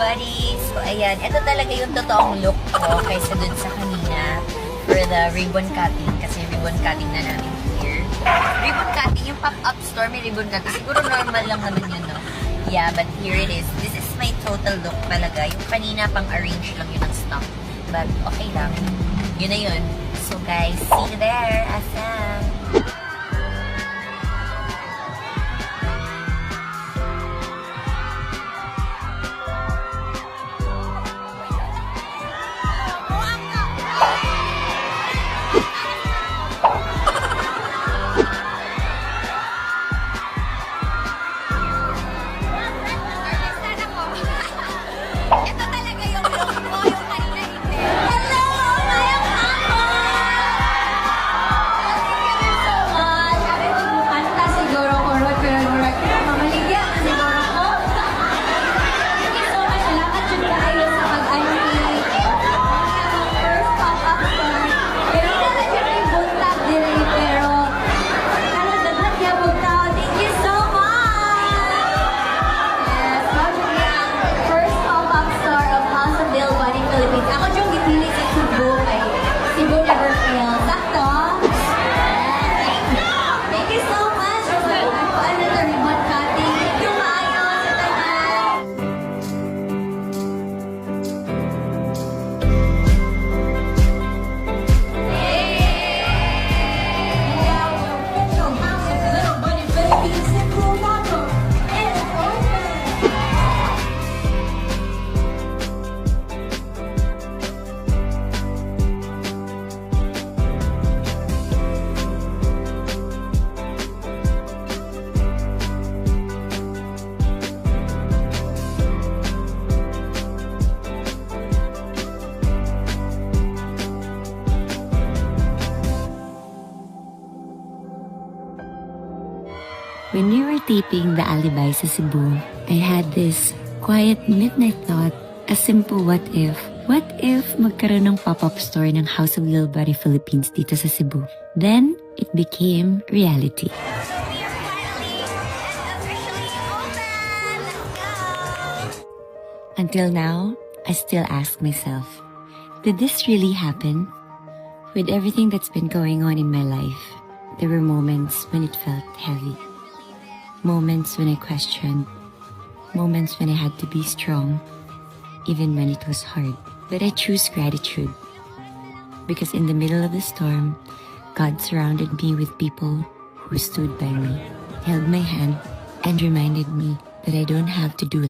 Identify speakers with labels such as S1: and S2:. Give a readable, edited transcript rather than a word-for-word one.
S1: buddy! So, ayan. Ito talaga yung totoong look ko kaysa dun sa kanina for the ribbon cutting. Kasi ribbon cutting na namin here. Ribbon cutting, yung pop-up store may ribbon cutting. Siguro normal lang naman yun, no? Yeah, but here it is. This is my total look talaga. Yung kanina pang-arrange lang yun ang stock. But okay lang. Yun na yun. So guys, see you there. Asam!
S2: When we were taping the Alibi sa Cebu, I had this quiet midnight thought, a simple what if. What if magkaroon ng pop-up store ng House of Lil Buddy Philippines dito sa Cebu? Then, it became reality. Until now, I still ask myself, did this really happen? With everything that's been going on in my life, there were moments when it felt heavy. Moments when I questioned. Moments when I had to be strong, even when it was hard. But I choose gratitude. Because in the middle of the storm, God surrounded me with people who stood by me, held my hand, and reminded me that I don't have to do